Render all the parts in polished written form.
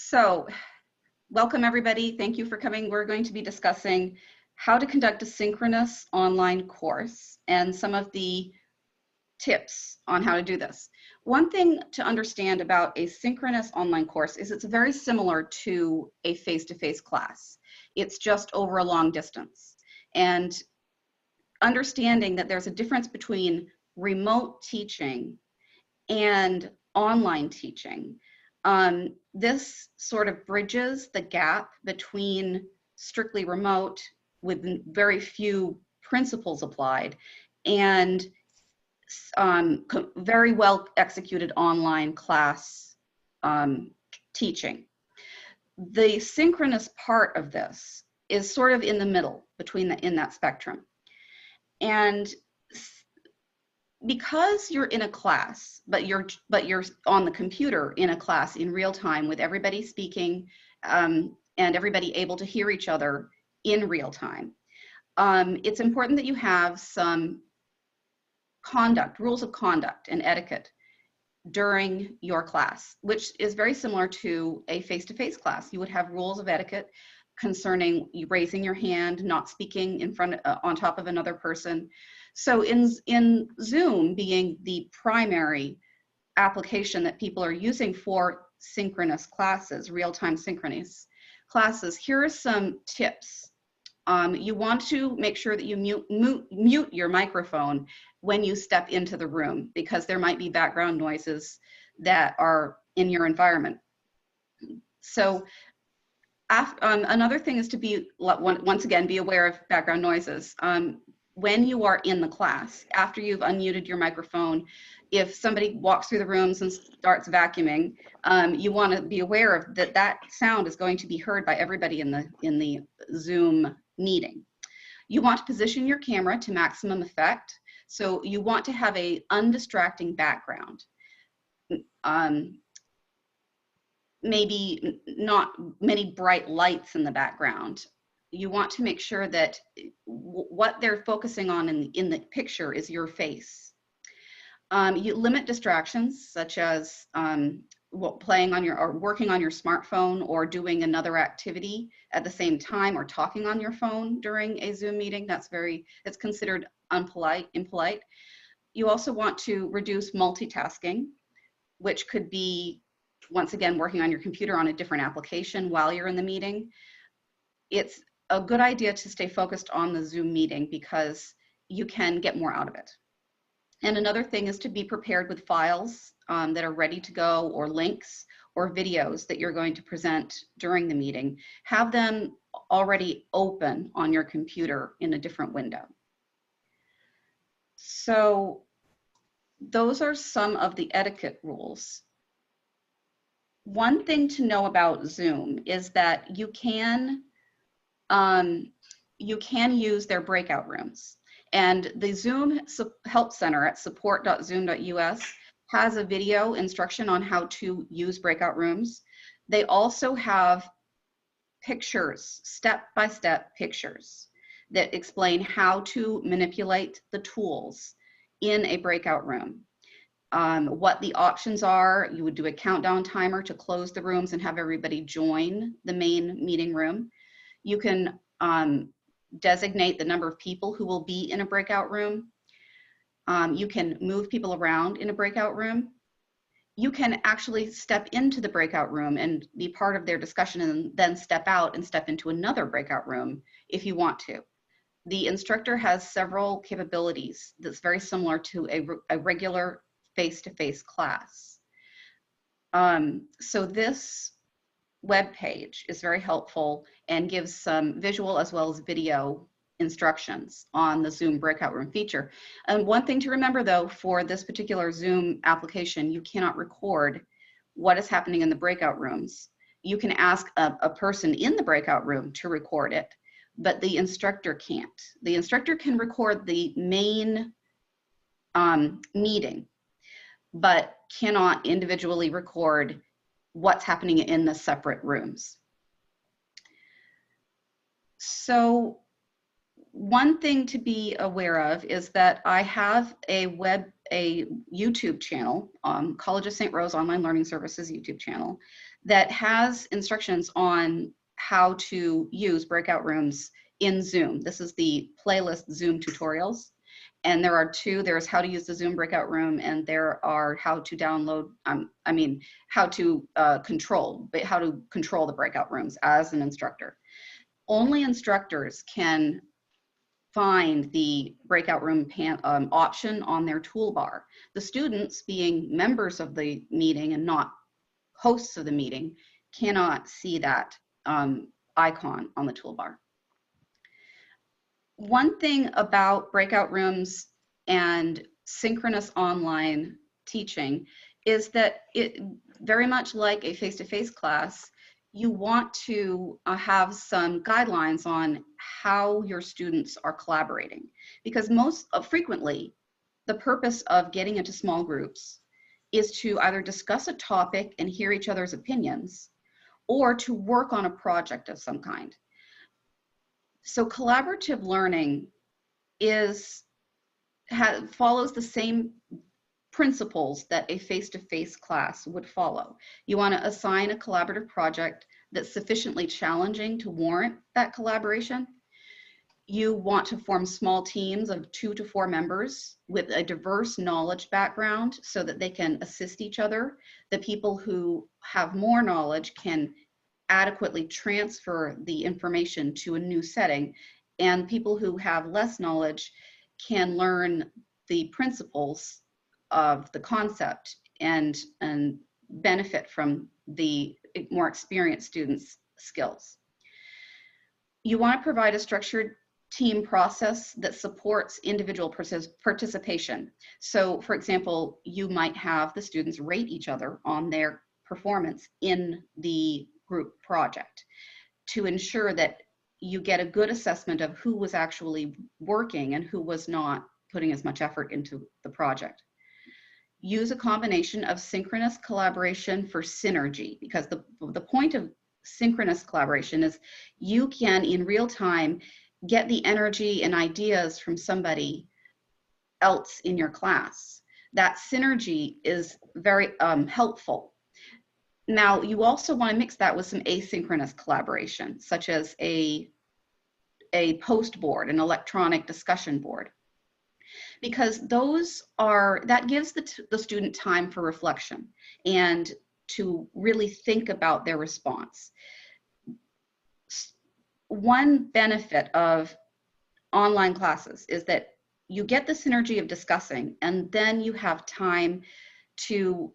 So, welcome everybody. Thank you for coming. We're going to be discussing how to conduct a synchronous online course and some of the tips on how to do this. One thing to understand about a synchronous online course is it's very similar to a face-to-face class. It's just over a long distance. And understanding that there's a difference between remote teaching and online teaching. This sort of bridges the gap between strictly remote with very few principles applied and very well executed online class teaching. The synchronous part of this is sort of in the middle between in that spectrum. And because you're in a class, but you're on the computer in a class in real time with everybody speaking and everybody able to hear each other in real time, it's important that you have some rules of conduct and etiquette during your class, which is very similar to a face-to-face class. You would have rules of etiquette concerning you raising your hand, not speaking in front on top of another person. So in Zoom being the primary application that people are using for synchronous classes, real-time synchronous classes, here are some tips. You want to make sure that you mute your microphone when you step into the room, because there might be background noises that are in your environment. So another thing is to be, once again, be aware of background noises. When you are in the class, after you've unmuted your microphone, if somebody walks through the rooms and starts vacuuming, you want to be aware of that sound is going to be heard by everybody in the Zoom meeting. You want to position your camera to maximum effect. So you want to have a undistracting background. Maybe not many bright lights in the background. You want to make sure that what they're focusing on in the picture is your face. You limit distractions such as playing on or working on your smartphone or doing another activity at the same time, or talking on your phone during a Zoom meeting. That's considered impolite. You also want to reduce multitasking, which could be, once again, working on your computer on a different application while you're in the meeting. It's a good idea to stay focused on the Zoom meeting because you can get more out of it. And another thing is to be prepared with files that are ready to go, or links or videos that you're going to present during the meeting. Have them already open on your computer in a different window. So those are some of the etiquette rules. One thing to know about Zoom is that you can use their breakout rooms. And the Zoom Help Center at support.zoom.us has a video instruction on how to use breakout rooms. They also have pictures, step-by-step pictures that explain how to manipulate the tools in a breakout room. What the options are. You would do a countdown timer to close the rooms and have everybody join the main meeting room. You can designate the number of people who will be in a breakout room. You can move people around in a breakout room. You can actually step into the breakout room and be part of their discussion, and then step out and step into another breakout room if you want to. The instructor has several capabilities that's very similar to a regular face-to-face class. So this web page is very helpful and gives some visual as well as video instructions on the Zoom breakout room feature. And one thing to remember though, for this particular Zoom application, you cannot record what is happening in the breakout rooms. You can ask a person in the breakout room to record it, but the instructor can't. The instructor can record the main meeting, but cannot individually record what's happening in the separate rooms. So one thing to be aware of is that I have a YouTube channel, College of St. Rose Online Learning Services YouTube channel, that has instructions on how to use breakout rooms in Zoom. This is the playlist Zoom tutorials. And there are two. There's how to use the Zoom breakout room, and there are how to download, how to control the breakout rooms as an instructor. Only instructors can find the breakout room option on their toolbar. The students, being members of the meeting and not hosts of the meeting, cannot see that icon on the toolbar. One thing about breakout rooms and synchronous online teaching is that it, very much like a face-to-face class, you want to have some guidelines on how your students are collaborating, because most frequently the purpose of getting into small groups is to either discuss a topic and hear each other's opinions, or to work on a project of some kind. So collaborative learning follows the same principles that a face-to-face class would follow. You want to assign a collaborative project that's sufficiently challenging to warrant that collaboration. You want to form small teams of 2 to 4 members with a diverse knowledge background so that they can assist each other. The people who have more knowledge can adequately transfer the information to a new setting, and people who have less knowledge can learn the principles of the concept and benefit from the more experienced students' skills. You want to provide a structured team process that supports individual participation. So, for example, you might have the students rate each other on their performance in the group project to ensure that you get a good assessment of who was actually working and who was not putting as much effort into the project. Use a combination of synchronous collaboration for synergy, because the point of synchronous collaboration is you can, in real time, get the energy and ideas from somebody else in your class. That synergy is very helpful. Now, you also want to mix that with some asynchronous collaboration, such as a post board, an electronic discussion board, because that gives the student time for reflection and to really think about their response. One benefit of online classes is that you get the synergy of discussing, and then you have time to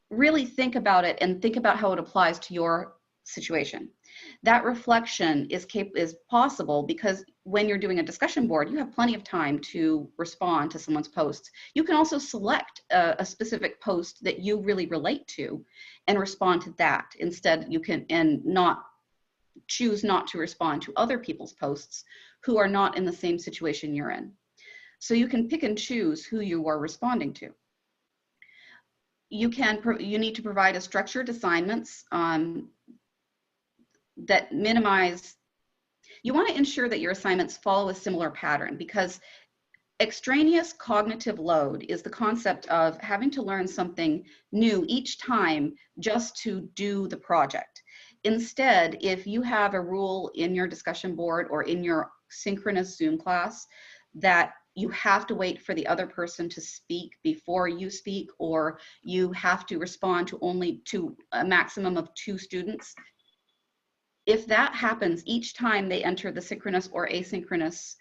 really think about it and think about how it applies to your situation. That reflection is possible because when you're doing a discussion board, you have plenty of time to respond to someone's posts. You can also select a specific post that you really relate to and respond to that. Instead, you can choose not to respond to other people's posts who are not in the same situation you're in. So you can pick and choose who you are responding to. You need to provide a structured assignments that minimize. You want to ensure that your assignments follow a similar pattern, because extraneous cognitive load is the concept of having to learn something new each time just to do the project. Instead, if you have a rule in your discussion board or in your synchronous Zoom class that you have to wait for the other person to speak before you speak, or you have to respond to only to a maximum of 2 students, if that happens each time they enter the synchronous or asynchronous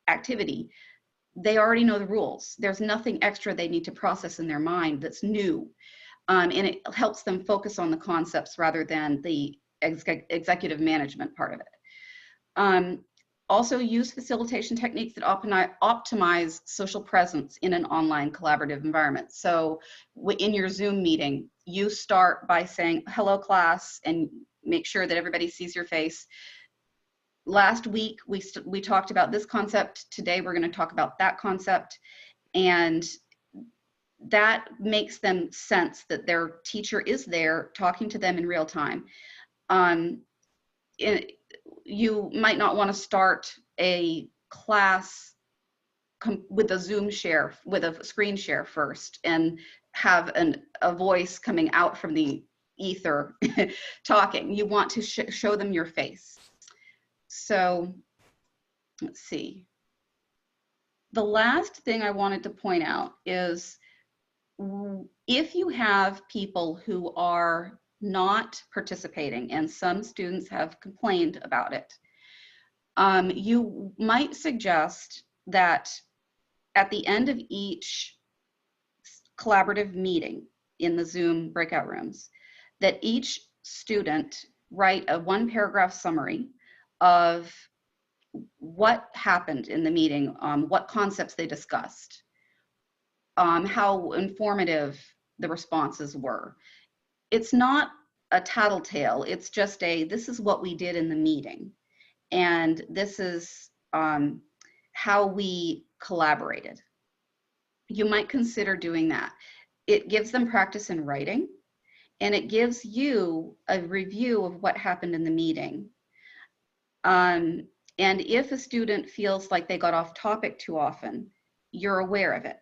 activity, they already know the rules. There's nothing extra they need to process in their mind that's new. And it helps them focus on the concepts rather than the executive management part of it. Also use facilitation techniques that optimize social presence in an online collaborative environment. So in your Zoom meeting, you start by saying, hello class, and make sure that everybody sees your face. Last week, we talked about this concept. Today, we're going to talk about that concept. And that makes them sense that their teacher is there talking to them in real time. You might not want to start a class with a Zoom share, with a screen share first, and have a voice coming out from the ether talking. You want to show them your face. So let's see. The last thing I wanted to point out is if you have people who are not participating, and some students have complained about it, you might suggest that at the end of each collaborative meeting in the Zoom breakout rooms, that each student write a 1-paragraph summary of what happened in the meeting, what concepts they discussed, how informative the responses were. It's not a tattletale, it's just this is what we did in the meeting, and this is how we collaborated. You might consider doing that. It gives them practice in writing, and it gives you a review of what happened in the meeting. And if a student feels like they got off topic too often, you're aware of it.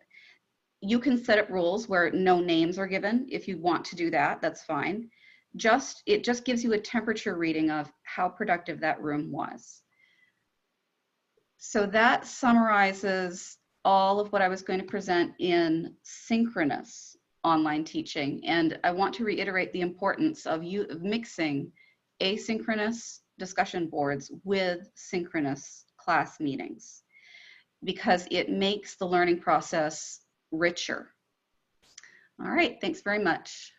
You can set up rules where no names are given. If you want to do that, that's fine. It just gives you a temperature reading of how productive that room was. So that summarizes all of what I was going to present in synchronous online teaching. And I want to reiterate the importance of mixing asynchronous discussion boards with synchronous class meetings, because it makes the learning process richer. All right, thanks very much.